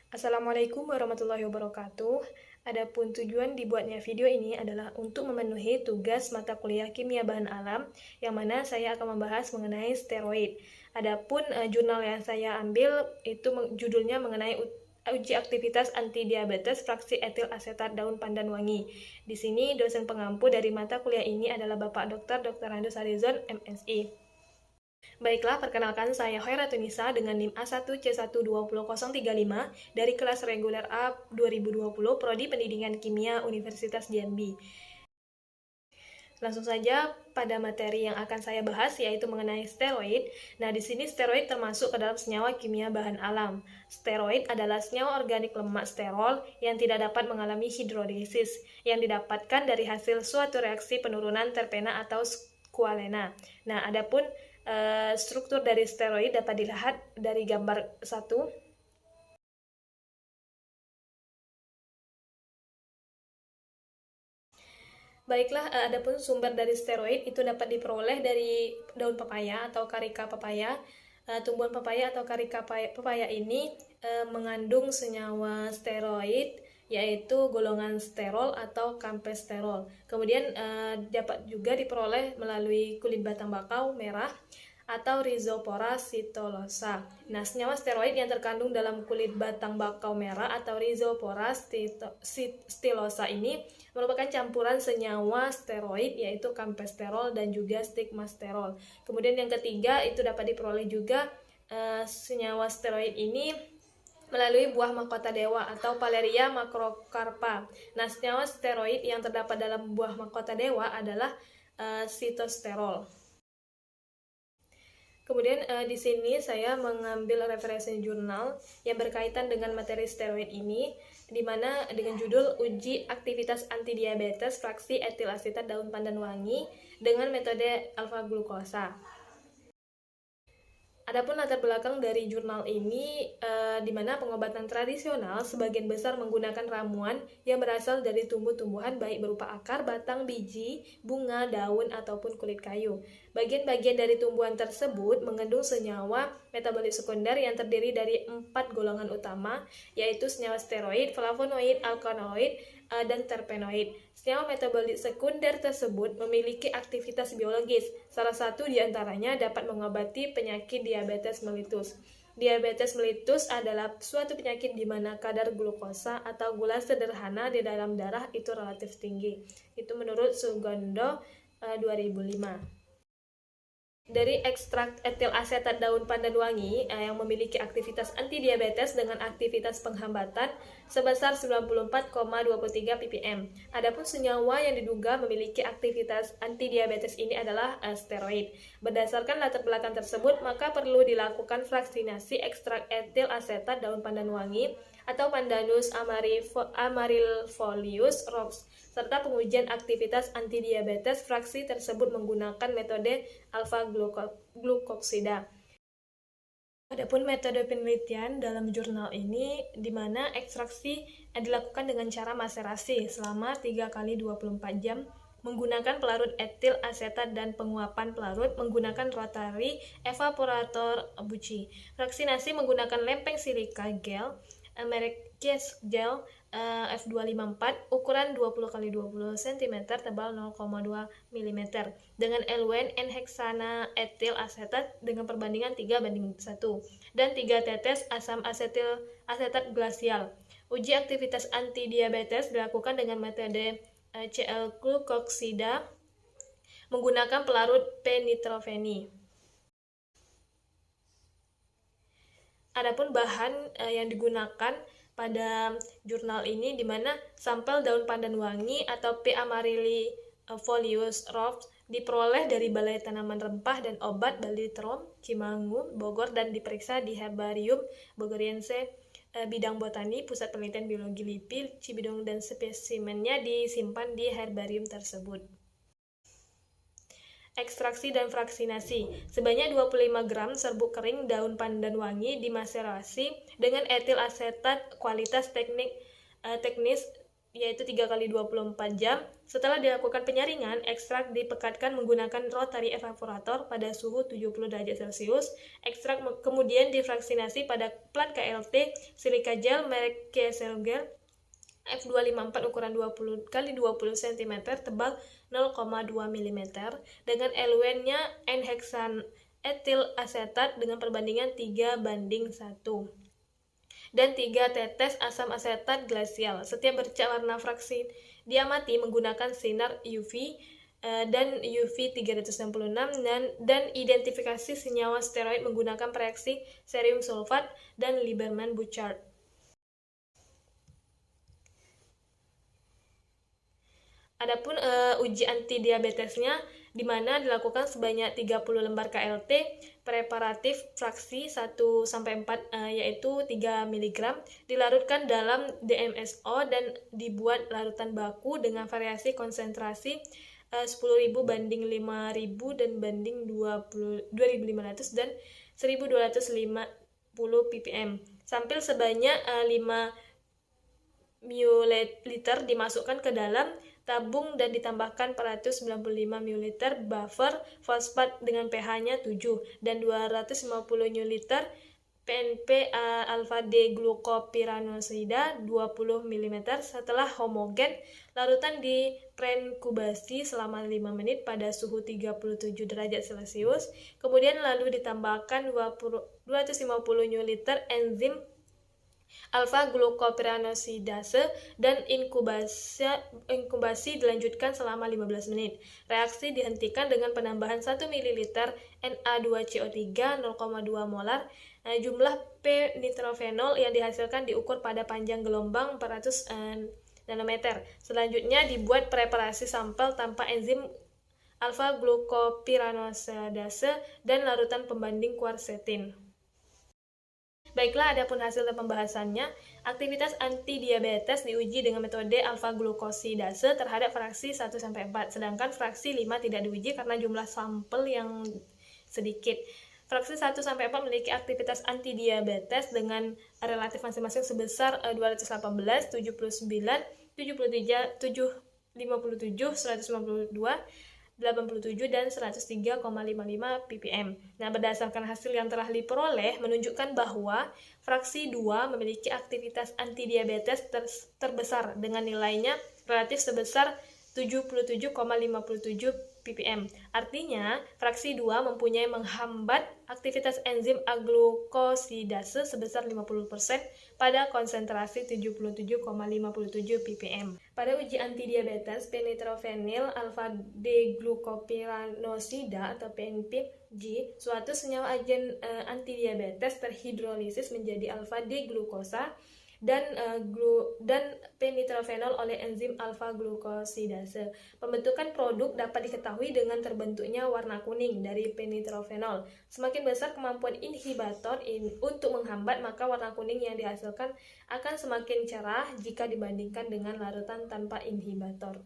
Assalamualaikum warahmatullahi wabarakatuh. Adapun tujuan dibuatnya video ini adalah untuk memenuhi tugas mata kuliah kimia bahan alam, yang mana saya akan membahas mengenai steroid. Adapun jurnal yang saya ambil itu judulnya mengenai uji aktivitas anti diabetes fraksi etil asetat daun pandan wangi. Di sini dosen pengampu dari mata kuliah ini adalah Bapak Dr. Randus Harizon, MSI. Baiklah, perkenalkan saya Hoiratunisa dengan NIM A1C120035 dari kelas reguler A 2020 Prodi Pendidikan Kimia Universitas Jambi. Langsung saja pada materi yang akan saya bahas, yaitu mengenai steroid. Nah, di sini steroid termasuk ke dalam senyawa kimia bahan alam. Steroid adalah senyawa organik lemak sterol yang tidak dapat mengalami hidrolisis, yang didapatkan dari hasil suatu reaksi penurunan terpena atau squalena. Nah, adapun struktur dari steroid dapat dilihat dari gambar 1. Baiklah, adapun sumber dari steroid itu dapat diperoleh dari daun pepaya atau karika pepaya. Tumbuhan pepaya atau karika pepaya ini mengandung senyawa steroid, yaitu golongan sterol atau kampesterol. Kemudian dapat juga diperoleh melalui kulit batang bakau merah atau Rhizopora sitolosa. Nah, senyawa steroid yang terkandung dalam kulit batang bakau merah atau Rhizopora stilosa ini merupakan campuran senyawa steroid, yaitu kampesterol dan juga stigmasterol. Kemudian yang ketiga itu dapat diperoleh juga senyawa steroid ini melalui buah mahkota dewa atau Paleria macrocarpa. Nah, senyawa steroid yang terdapat dalam buah mahkota dewa adalah sitosterol. Kemudian di sini saya mengambil referensi jurnal yang berkaitan dengan materi steroid ini, di mana dengan judul Uji Aktivitas Antidiabetes Fraksi Etil Asetat Daun Pandan Wangi dengan metode alfa glukosa. Adapun latar belakang dari jurnal ini, di mana pengobatan tradisional sebagian besar menggunakan ramuan yang berasal dari tumbuh-tumbuhan baik berupa akar, batang, biji, bunga, daun, ataupun kulit kayu. Bagian-bagian dari tumbuhan tersebut mengandung senyawa metabolit sekunder yang terdiri dari 4 golongan utama, yaitu senyawa steroid, flavonoid, alkaloid, dan terpenoid. Senyawa metabolit sekunder tersebut memiliki aktivitas biologis. Salah satu diantaranya dapat mengobati penyakit diabetes mellitus. Diabetes mellitus adalah suatu penyakit di mana kadar glukosa atau gula sederhana di dalam darah itu relatif tinggi. Itu menurut Sugondo 2005. Dari ekstrak etil asetat daun pandan wangi yang memiliki aktivitas antidiabetes dengan aktivitas penghambatan sebesar 94,23 ppm. Adapun senyawa yang diduga memiliki aktivitas antidiabetes ini adalah steroid. Berdasarkan latar belakang tersebut, maka perlu dilakukan vaksinasi ekstrak etil asetat daun pandan wangi atau Pandanus amaryllifolius Roxb, serta pengujian aktivitas antidiabetes fraksi tersebut menggunakan metode alfa glukoksida. Adapun metode penelitian dalam jurnal ini, di mana ekstraksi dilakukan dengan cara maserasi selama 3 kali 24 jam menggunakan pelarut etil asetat dan penguapan pelarut menggunakan rotary evaporator buci. Vaksinasi menggunakan lempeng silika gel merek Case Gel F254 ukuran 20 x 20 cm tebal 0,2 mm dengan eluen N-heksana etil asetat dengan perbandingan 3:1 dan 3 tetes asam asetat glasial. Uji aktivitas antidiabetes dilakukan dengan metode Cl glukoksida menggunakan pelarut P-nitropeni. Adapun bahan yang digunakan pada jurnal ini, di mana sampel daun pandan wangi atau P. amaryllifolius Roxb diperoleh dari Balai Tanaman Rempah dan Obat Balitrom, Cimangun, Bogor, dan diperiksa di Herbarium Bogoriense Bidang Botani, Pusat Penelitian Biologi LIPI, Cibidung, dan spesimennya disimpan di herbarium tersebut. Ekstraksi dan vaksinasi. Sebanyak 25 gram serbuk kering daun pandan wangi dimaserasi dengan etil asetat kualitas teknis yaitu 3 kali 24 jam. Setelah dilakukan penyaringan, ekstrak dipekatkan menggunakan rotary evaporator pada suhu 70 derajat Celcius. Ekstrak kemudian difraksinasi pada plat KLT silika gel merek KSL Gel F254 ukuran 20 kali 20 cm tebal 0,2 mm dengan eluennya N-heksan etil asetat dengan perbandingan 3:1 dan 3 tetes asam asetat glasial. Setiap bercak warna fraksi diamati menggunakan sinar UV dan UV 366 dan identifikasi senyawa steroid menggunakan reaksi cerium sulfat dan Lieberman-Bouchard. Adapun uji anti diabetesnya di mana dilakukan sebanyak 30 lembar KLT preparatif fraksi 1-4 yaitu 3 mg dilarutkan dalam DMSO dan dibuat larutan baku dengan variasi konsentrasi 10.000 banding 5.000 dan banding 2.500 dan 1.250 ppm. Sampel sebanyak 5 ml dimasukkan ke dalam tabung dan ditambahkan 495 ml buffer fosfat dengan pH-nya 7 dan 250 ml PNP alfa-D-glukopiranosida 20 ml. Setelah homogen, larutan diprenkubasi selama 5 menit pada suhu 37 derajat Celcius. Kemudian lalu ditambahkan 250 ml enzim alfa-glukopiranosidase dan inkubasi dilanjutkan selama 15 menit. Reaksi dihentikan dengan penambahan 1 ml Na2CO3 0,2 molar. Jumlah P-nitrofenol yang dihasilkan diukur pada panjang gelombang 400 nanometer. Selanjutnya dibuat preparasi sampel tanpa enzim alfa-glukopiranosidase dan larutan pembanding kuarsetin. Baiklah, adapun hasil dan pembahasannya, aktivitas anti-diabetes diuji dengan metode alfa-glukosidase terhadap fraksi 1-4, sedangkan fraksi 5 tidak diuji karena jumlah sampel yang sedikit. Fraksi 1-4 memiliki aktivitas anti-diabetes dengan relatif masing-masing sebesar 218, 79, 73, 57, 152, 87 dan 103,55 ppm. Nah, berdasarkan hasil yang telah diperoleh menunjukkan bahwa fraksi 2 memiliki aktivitas antidiabetes terbesar dengan nilainya relatif sebesar 77,57 ppm. Artinya, fraksi 2 mempunyai menghambat aktivitas enzim aglukosidase sebesar 50% pada konsentrasi 77,57 ppm. Pada uji antidiabetes, penitrofenil alfa-D-glukopiranosida atau PNPG, suatu senyawa agen antidiabetes terhidrolisis menjadi alfa-D-glukosa dan penitrofenol oleh enzim alfa-glukosidase. Pembentukan produk dapat diketahui dengan terbentuknya warna kuning dari penitrofenol. Semakin besar kemampuan inhibitor untuk menghambat, maka warna kuning yang dihasilkan akan semakin cerah jika dibandingkan dengan larutan tanpa inhibitor.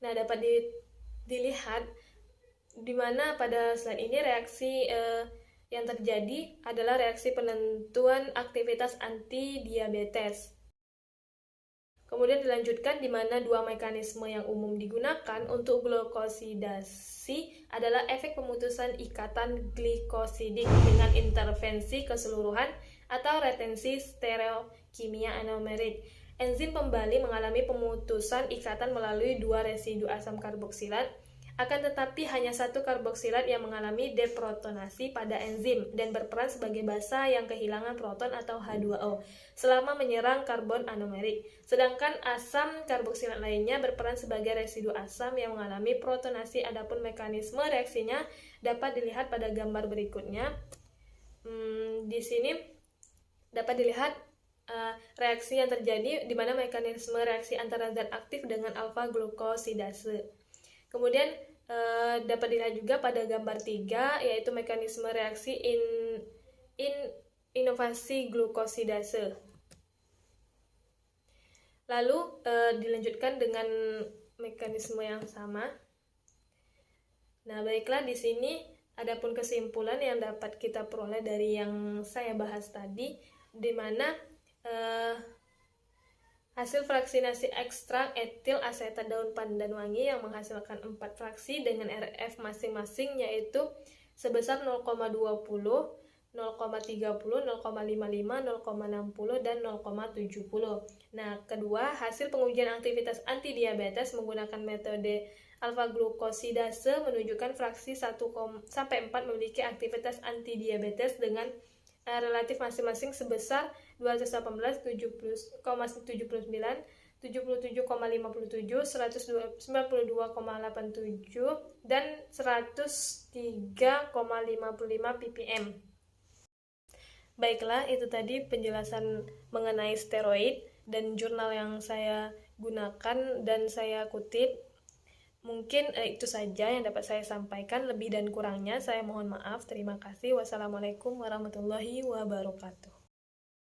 Nah, dapat dilihat di mana pada slide ini reaksi yang terjadi adalah reaksi penentuan aktivitas anti-diabetes. Kemudian dilanjutkan di mana dua mekanisme yang umum digunakan untuk glukosidasi adalah efek pemutusan ikatan glikosidik dengan intervensi keseluruhan atau retensi stereokimia anomerik. Enzim pembali mengalami pemutusan ikatan melalui dua residu asam karboksilat. Akan tetapi hanya satu karboksilat yang mengalami deprotonasi pada enzim dan berperan sebagai basa yang kehilangan proton atau H2O selama menyerang karbon anomerik. Sedangkan asam karboksilat lainnya berperan sebagai residu asam yang mengalami protonasi. Adapun mekanisme reaksinya dapat dilihat pada gambar berikutnya. Di sini dapat dilihat reaksi yang terjadi di mana mekanisme reaksi antara zat aktif dengan alfa-glukosidase. Kemudian dapat dilihat juga pada gambar 3, yaitu mekanisme reaksi inovasi glukosidase. Lalu dilanjutkan dengan mekanisme yang sama. Nah, baiklah, di sini adapun kesimpulan yang dapat kita peroleh dari yang saya bahas tadi, di mana Hasil fraksinasi ekstrak etil asetat daun pandan wangi yang menghasilkan 4 fraksi dengan RF masing-masing yaitu sebesar 0,20, 0,30, 0,55, 0,60, dan 0,70. Nah, kedua, hasil pengujian aktivitas antidiabetes menggunakan metode alfa-glukosidase menunjukkan fraksi 1-4 memiliki aktivitas antidiabetes dengan relatif masing-masing sebesar 218, 70,79, 77,57, 192,87, dan 103,55 ppm. Baiklah, itu tadi penjelasan mengenai steroid dan jurnal yang saya gunakan dan saya kutip. Mungkin itu saja yang dapat saya sampaikan. Lebih dan kurangnya saya mohon maaf. Terima kasih. Wassalamualaikum warahmatullahi wabarakatuh.